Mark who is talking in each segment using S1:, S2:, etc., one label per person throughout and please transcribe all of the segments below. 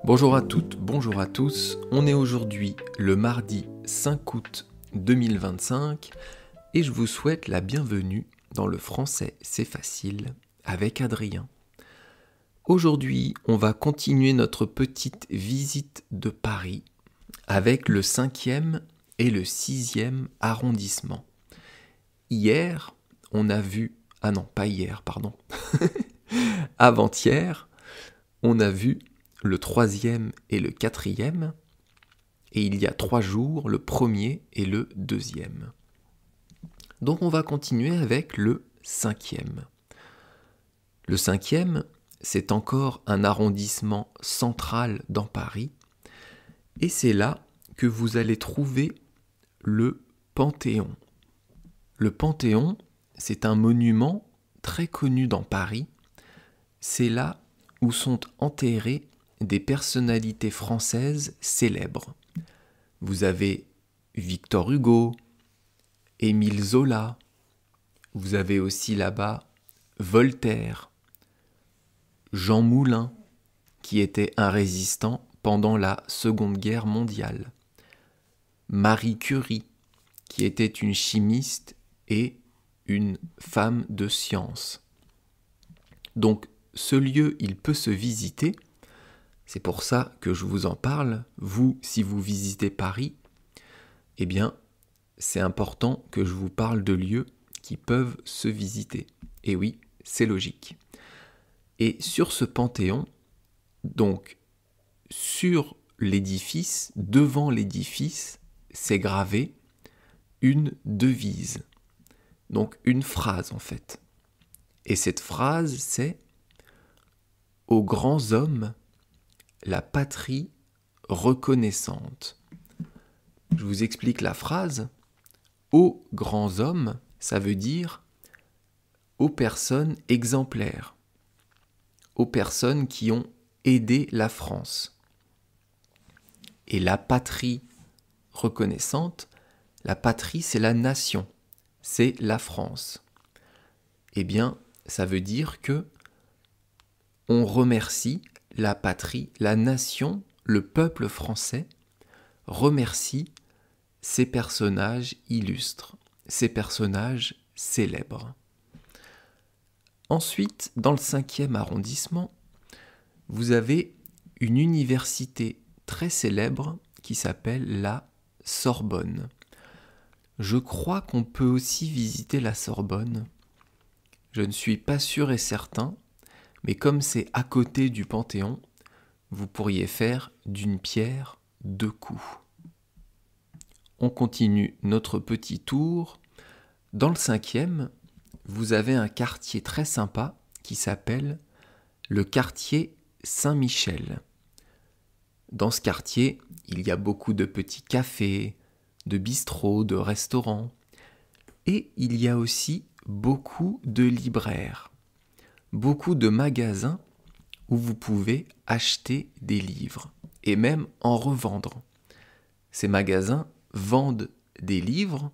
S1: Bonjour à toutes, bonjour à tous, on est aujourd'hui le mardi 5 août 2025 et je vous souhaite la bienvenue dans le français c'est facile avec Adrien. Aujourd'hui on va continuer notre petite visite de Paris avec le 5e et le 6e arrondissement. Hier on a vu, avant-hier on a vu le 3e et le 4e, et il y a 3 jours, le 1er et le 2e. Donc on va continuer avec le 5e. Le 5e, c'est encore un arrondissement central dans Paris, et c'est là que vous allez trouver le Panthéon. Le Panthéon, c'est un monument très connu dans Paris. C'est là où sont enterrés des personnalités françaises célèbres. Vous avez Victor Hugo, Émile Zola, vous avez aussi là-bas Voltaire, Jean Moulin, qui était un résistant pendant la Seconde Guerre mondiale, Marie Curie, qui était une chimiste et une femme de science. Donc ce lieu, il peut se visiter. C'est pour ça que je vous en parle. Vous, si vous visitez Paris, eh bien, c'est important que je vous parle de lieux qui peuvent se visiter. Et oui, c'est logique. Et sur ce Panthéon, donc, sur l'édifice, devant l'édifice, c'est gravé une devise. Donc, une phrase, en fait. Et cette phrase, c'est « Aux grands hommes, la patrie reconnaissante ». Je vous explique la phrase. Aux grands hommes, ça veut dire aux personnes exemplaires, aux personnes qui ont aidé la France. Et la patrie reconnaissante, la patrie c'est la nation, c'est la France. Eh bien, ça veut dire que on remercie la patrie, la nation, le peuple français remercie ces personnages illustres, ces personnages célèbres. Ensuite, dans le 5e arrondissement, vous avez une université très célèbre qui s'appelle la Sorbonne. Je crois qu'on peut aussi visiter la Sorbonne. Je ne suis pas sûr et certain, mais comme c'est à côté du Panthéon, vous pourriez faire d'une pierre deux coups. On continue notre petit tour. Dans le 5e, vous avez un quartier très sympa qui s'appelle le quartier Saint-Michel. Dans ce quartier, il y a beaucoup de petits cafés, de bistrots, de restaurants. Et il y a aussi beaucoup de libraires, beaucoup de magasins où vous pouvez acheter des livres et même en revendre. Ces magasins vendent des livres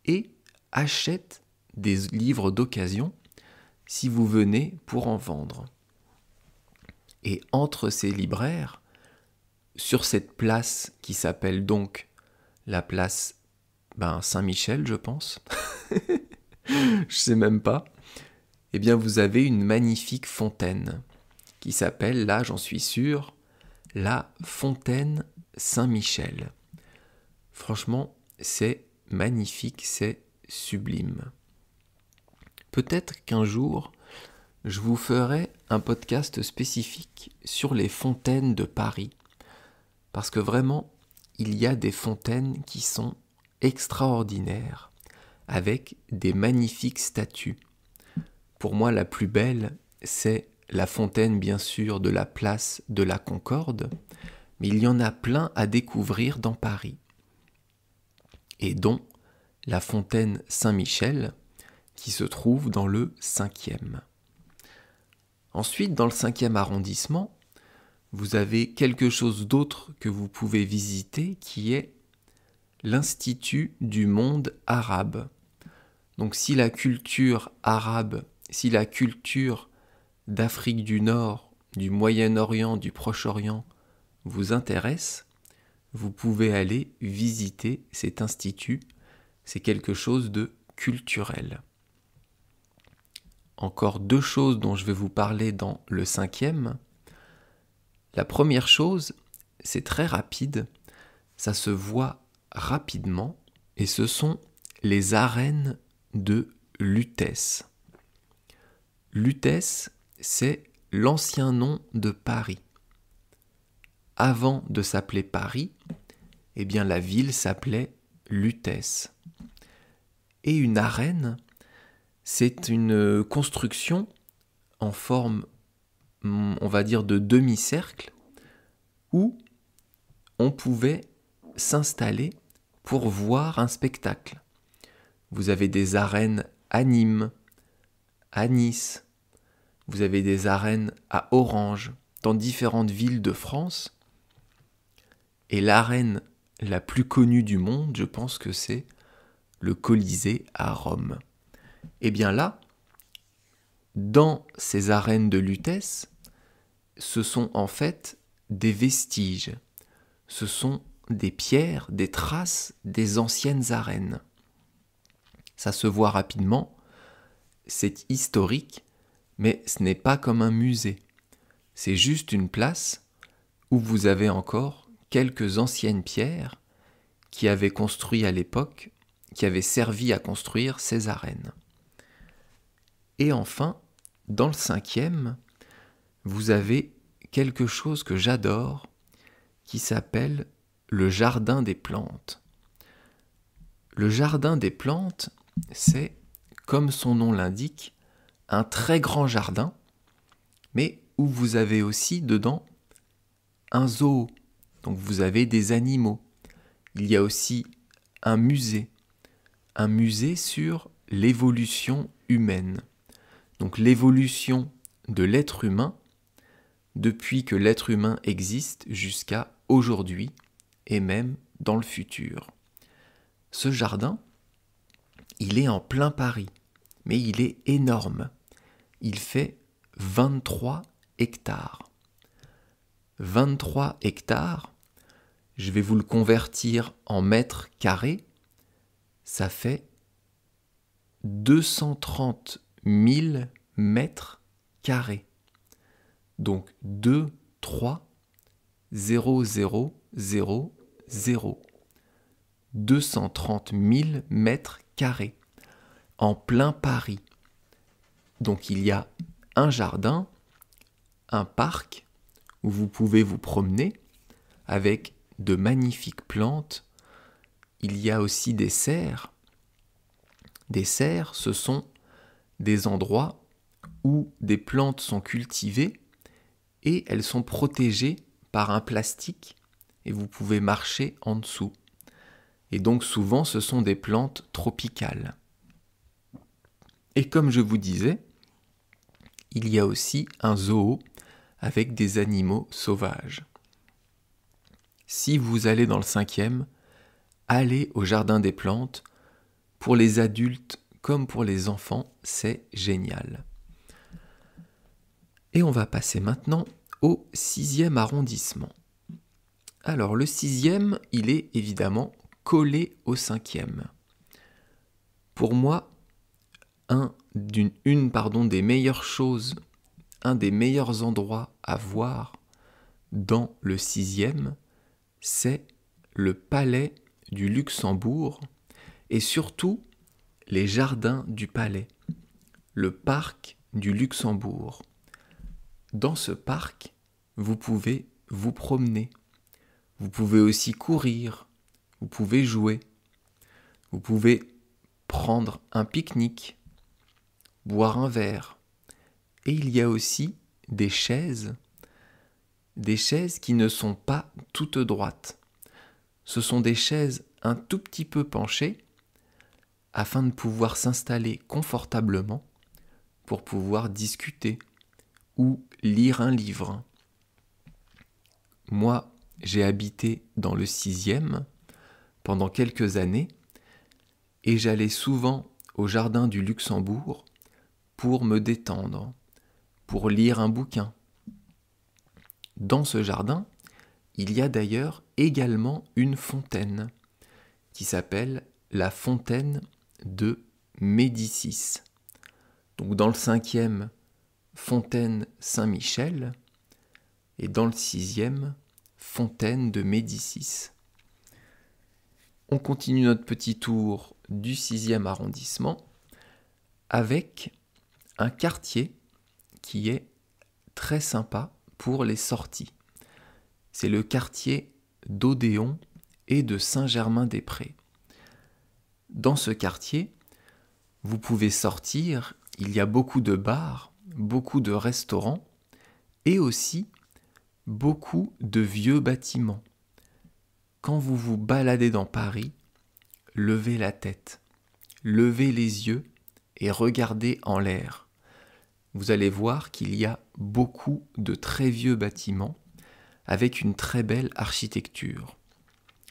S1: et achètent des livres d'occasion si vous venez pour en vendre. Et entre ces libraires, sur cette place qui s'appelle donc la place Saint-Michel, je pense, je sais même pas, eh bien vous avez une magnifique fontaine qui s'appelle, là j'en suis sûr, la fontaine Saint-Michel. Franchement, c'est magnifique, c'est sublime. Peut-être qu'un jour, je vous ferai un podcast spécifique sur les fontaines de Paris, parce que vraiment, il y a des fontaines qui sont extraordinaires, avec des magnifiques statues. Pour moi, la plus belle, c'est la fontaine, bien sûr, de la place de la Concorde, mais il y en a plein à découvrir dans Paris. Et dont la fontaine Saint-Michel, qui se trouve dans le 5e. Ensuite, dans le 5e arrondissement, vous avez quelque chose d'autre que vous pouvez visiter, qui est l'Institut du monde arabe. Donc si la culture arabe, si la culture d'Afrique du Nord, du Moyen-Orient, du Proche-Orient vous intéresse, vous pouvez aller visiter cet institut. C'est quelque chose de culturel. Encore 2 choses dont je vais vous parler dans le 5e. La première chose, c'est très rapide, ça se voit rapidement, et ce sont les arènes de Lutèce. Lutèce, c'est l'ancien nom de Paris. Avant de s'appeler Paris, eh bien la ville s'appelait Lutèce. Et une arène, c'est une construction en forme, on va dire, de demi-cercle, où on pouvait s'installer pour voir un spectacle. Vous avez des arènes à Nîmes, à Nice, vous avez des arènes à Orange, dans différentes villes de France. Et l'arène la plus connue du monde, je pense que c'est le Colisée à Rome. Et bien là, dans ces arènes de Lutèce, ce sont en fait des vestiges. Ce sont des pierres, des traces des anciennes arènes. Ça se voit rapidement, c'est historique, mais ce n'est pas comme un musée. C'est juste une place où vous avez encore quelques anciennes pierres qui avaient construit à l'époque, qui avaient servi à construire ces arènes. Et enfin, dans le 5e, vous avez quelque chose que j'adore qui s'appelle le jardin des plantes. Le jardin des plantes, c'est, comme son nom l'indique, un très grand jardin, mais où vous avez aussi dedans un zoo. Donc vous avez des animaux. Il y a aussi un musée sur l'évolution humaine. Donc l'évolution de l'être humain depuis que l'être humain existe jusqu'à aujourd'hui et même dans le futur. Ce jardin, il est en plein Paris, mais il est énorme. Il fait 23 hectares. 23 hectares, je vais vous le convertir en mètres carrés, ça fait 230 000 mètres carrés. Donc 2, 3, 0, 0, 0, 0. 230 000 mètres carrés en plein Paris. Donc il y a un jardin, un parc où vous pouvez vous promener avec de magnifiques plantes. Il y a aussi des serres. Des serres, ce sont des endroits où des plantes sont cultivées et elles sont protégées par un plastique et vous pouvez marcher en dessous. Et donc souvent ce sont des plantes tropicales. Et comme je vous disais, il y a aussi un zoo avec des animaux sauvages. Si vous allez dans le 5e, allez au jardin des plantes. Pour les adultes comme pour les enfants, c'est génial. Et on va passer maintenant au 6e arrondissement. Alors le 6e, il est évidemment collé au 5e. Pour moi, des meilleures choses, un des meilleurs endroits à voir dans le 6e, c'est le palais du Luxembourg et surtout les jardins du palais, le parc du Luxembourg. Dans ce parc, vous pouvez vous promener, vous pouvez aussi courir, vous pouvez jouer, vous pouvez prendre un pique-nique, boire un verre. Et il y a aussi des chaises qui ne sont pas toutes droites. Ce sont des chaises un tout petit peu penchées afin de pouvoir s'installer confortablement pour pouvoir discuter ou lire un livre. Moi, j'ai habité dans le 6e pendant quelques années et j'allais souvent au jardin du Luxembourg pour me détendre, pour lire un bouquin. Dans ce jardin, il y a d'ailleurs également une fontaine qui s'appelle la fontaine de Médicis. Donc dans le 5e, fontaine Saint-Michel, et dans le 6e, fontaine de Médicis. On continue notre petit tour du 6e arrondissement avec un quartier qui est très sympa pour les sorties. C'est le quartier d'Odéon et de Saint-Germain-des-Prés. Dans ce quartier, vous pouvez sortir, il y a beaucoup de bars, beaucoup de restaurants et aussi beaucoup de vieux bâtiments. Quand vous vous baladez dans Paris, levez la tête, levez les yeux et regardez en l'air. Vous allez voir qu'il y a beaucoup de très vieux bâtiments avec une très belle architecture.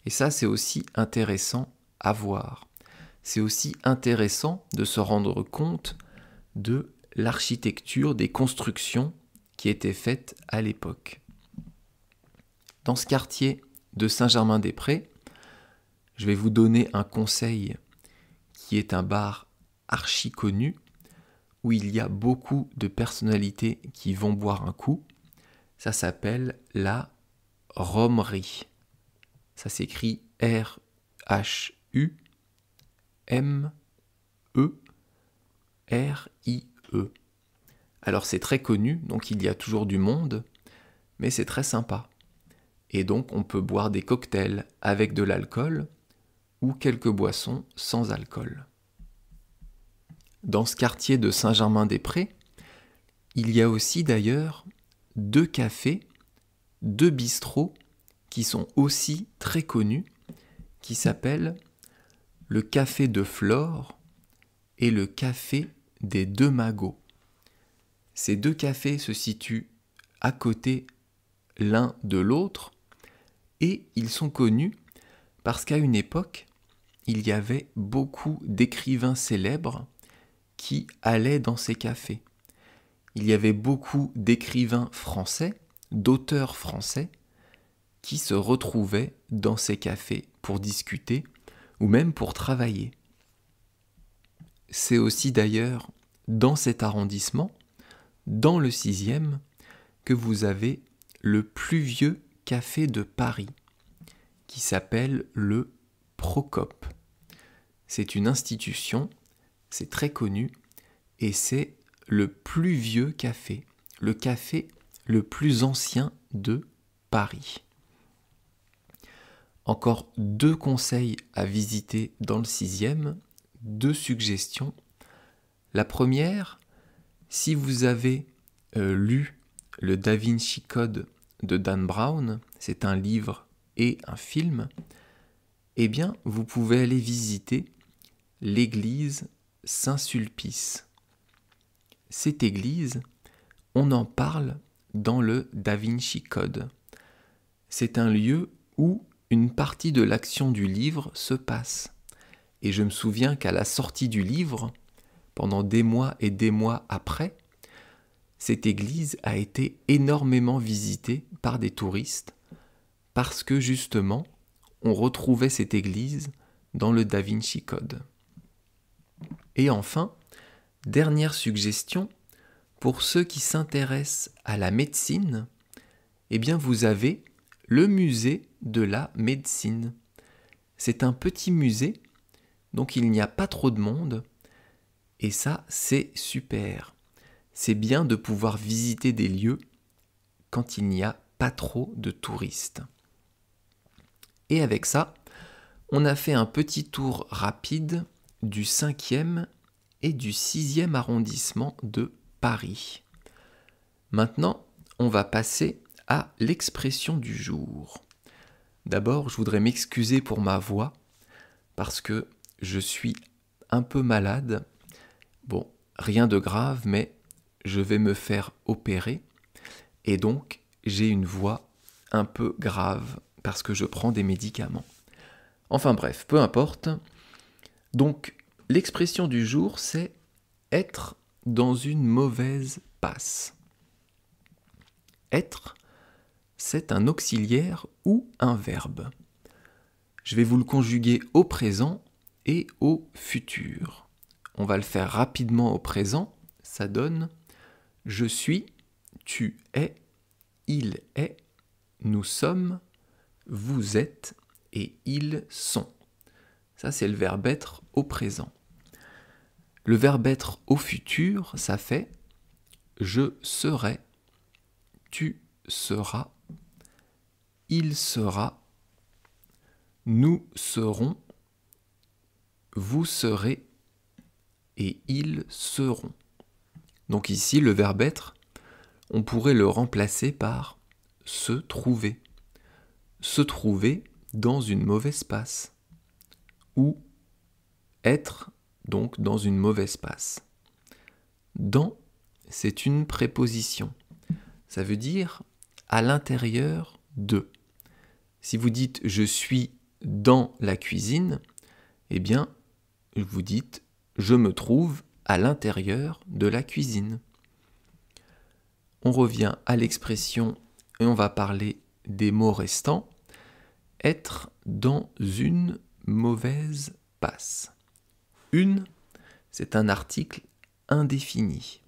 S1: Et ça, c'est aussi intéressant à voir. C'est aussi intéressant de se rendre compte de l'architecture des constructions qui étaient faites à l'époque. Dans ce quartier de Saint-Germain-des-Prés, je vais vous donner un conseil qui est un bar archi connu où il y a beaucoup de personnalités qui vont boire un coup. Ça s'appelle la Romerie. Ça s'écrit R-H-U-M-E-R-I-E. Alors c'est très connu, donc il y a toujours du monde, mais c'est très sympa. Et donc on peut boire des cocktails avec de l'alcool ou quelques boissons sans alcool. Dans ce quartier de Saint-Germain-des-Prés, il y a aussi d'ailleurs 2 cafés, 2 bistrots qui sont aussi très connus, qui s'appellent le Café de Flore et le Café des Deux Magots. Ces 2 cafés se situent à côté l'un de l'autre et ils sont connus parce qu'à une époque, il y avait beaucoup d'écrivains célèbres qui allaient dans ces cafés. Il y avait beaucoup d'écrivains français, d'auteurs français, qui se retrouvaient dans ces cafés pour discuter ou même pour travailler. C'est aussi d'ailleurs dans cet arrondissement, dans le 6e, que vous avez le plus vieux café de Paris, qui s'appelle le Procope. C'est une institution, c'est très connu, et c'est le plus vieux café, le café le plus ancien de Paris. Encore 2 conseils à visiter dans le 6e, 2 suggestions. La première, si vous avez lu le Da Vinci Code de Dan Brown, c'est un livre et un film, eh bien vous pouvez aller visiter l'église Saint-Sulpice. Cette église, on en parle dans le Da Vinci Code. C'est un lieu où une partie de l'action du livre se passe. Et je me souviens qu'à la sortie du livre, pendant des mois et des mois après, cette église a été énormément visitée par des touristes parce que justement, on retrouvait cette église dans le Da Vinci Code. Et enfin, dernière suggestion, pour ceux qui s'intéressent à la médecine, eh bien vous avez le musée de la médecine. C'est un petit musée, donc il n'y a pas trop de monde, et ça c'est super. C'est bien de pouvoir visiter des lieux quand il n'y a pas trop de touristes. Et avec ça, on a fait un petit tour rapide du 5e et du 6e arrondissement de Paris. Maintenant, on va passer à l'expression du jour. D'abord, je voudrais m'excuser pour ma voix, parce que je suis un peu malade. Bon, rien de grave, mais je vais me faire opérer, et donc j'ai une voix un peu grave, parce que je prends des médicaments. Enfin bref, peu importe. Donc, l'expression du jour, c'est être dans une mauvaise passe. Être, c'est un auxiliaire ou un verbe. Je vais vous le conjuguer au présent et au futur. On va le faire rapidement au présent. Ça donne « je suis »,« tu es »,« il est »,« nous sommes »,« vous êtes » et « ils sont ». Ça, c'est le verbe être au présent. Le verbe être au futur, ça fait « je serai »,« tu seras »,« il sera », nous serons, vous serez et ils seront. Donc ici, le verbe être, on pourrait le remplacer par se trouver. Se trouver dans une mauvaise passe. Ou être donc dans une mauvaise passe. Dans, c'est une préposition. Ça veut dire à l'intérieur de. Si vous dites je suis dans la cuisine, eh bien, vous dites je me trouve à l'intérieur de la cuisine. On revient à l'expression et on va parler des mots restants. Être dans une mauvaise passe. Une, c'est un article indéfini.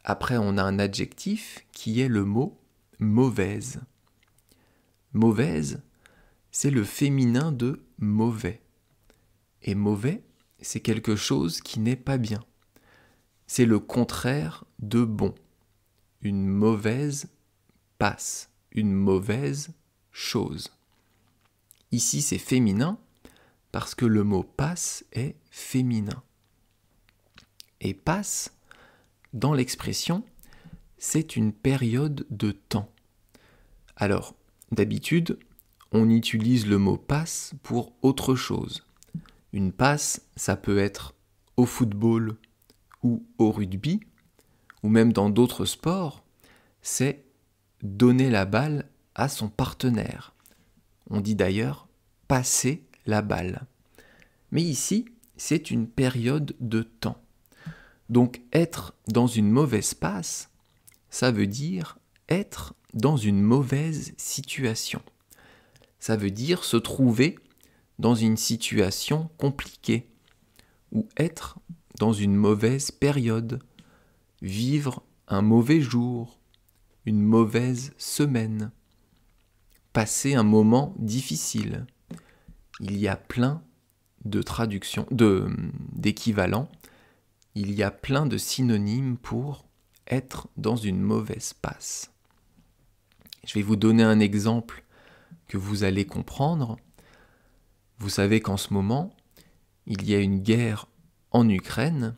S1: Après, on a un adjectif qui est le mot mauvaise. Mauvaise, c'est le féminin de mauvais. Et mauvais, c'est quelque chose qui n'est pas bien. C'est le contraire de bon. Une mauvaise passe, une mauvaise chose. Ici, c'est féminin parce que le mot passe est féminin. Et passe, dans l'expression, c'est une période de temps. Alors, d'habitude, on utilise le mot passe pour autre chose. Une passe, ça peut être au football ou au rugby, ou même dans d'autres sports, c'est donner la balle à son partenaire. On dit d'ailleurs passer la balle. Mais ici, c'est une période de temps. Donc être dans une mauvaise passe, ça veut dire être dans une mauvaise situation. Ça veut dire se trouver dans une situation compliquée ou être dans une mauvaise période, vivre un mauvais jour, une mauvaise semaine, passer un moment difficile. Il y a plein de traductions, d'équivalents, il y a plein de synonymes pour être dans une mauvaise passe. Je vais vous donner un exemple que vous allez comprendre. Vous savez qu'en ce moment, il y a une guerre en Ukraine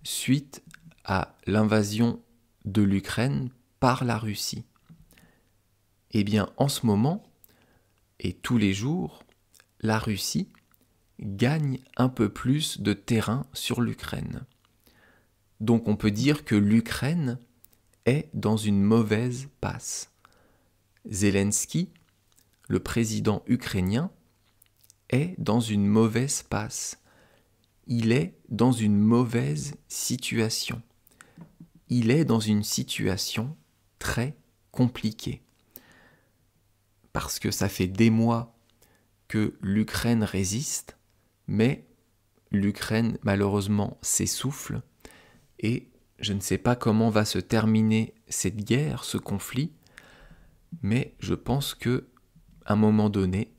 S1: suite à l'invasion de l'Ukraine par la Russie. Eh bien, en ce moment, et tous les jours, la Russie gagne un peu plus de terrain sur l'Ukraine. Donc on peut dire que l'Ukraine est dans une mauvaise passe. Zelensky, le président ukrainien, est dans une mauvaise passe. Il est dans une mauvaise situation. Il est dans une situation très compliquée. Parce que ça fait des mois que l'Ukraine résiste, mais l'Ukraine malheureusement s'essouffle et je ne sais pas comment va se terminer cette guerre, ce conflit, mais je pense que à un moment donné,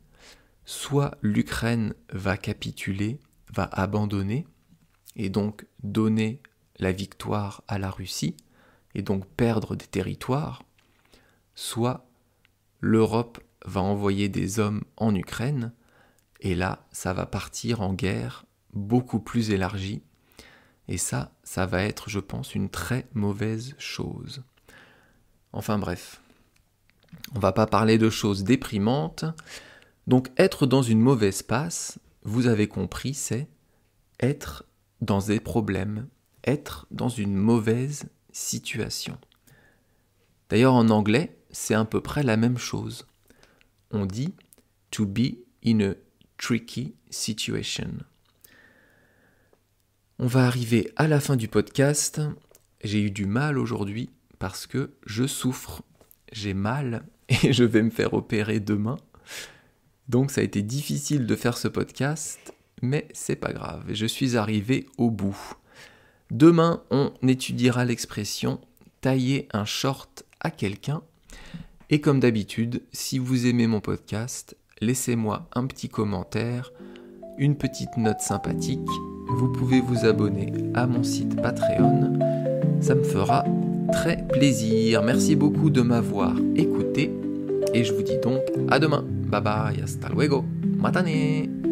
S1: soit l'Ukraine va capituler, va abandonner, et donc donner la victoire à la Russie, et donc perdre des territoires, soit l'Europe va envoyer des hommes en Ukraine, et là, ça va partir en guerre beaucoup plus élargie, et ça va être, je pense, une très mauvaise chose. Enfin bref, on va pas parler de choses déprimantes. Donc être dans une mauvaise passe, vous avez compris, c'est être dans des problèmes, être dans une mauvaise situation. D'ailleurs en anglais, c'est à peu près la même chose. On dit to be in a tricky situation. On va arriver à la fin du podcast. J'ai eu du mal aujourd'hui parce que je souffre. j'ai mal et je vais me faire opérer demain. Donc ça a été difficile de faire ce podcast, mais c'est pas grave, je suis arrivé au bout. Demain, on étudiera l'expression « tailler un short à quelqu'un ». Et comme d'habitude, si vous aimez mon podcast, laissez-moi un petit commentaire, une petite note sympathique. Vous pouvez vous abonner à mon site Patreon. Ça me fera très plaisir. Merci beaucoup de m'avoir écouté. Et je vous dis donc à demain. Bye bye, hasta luego. Matane.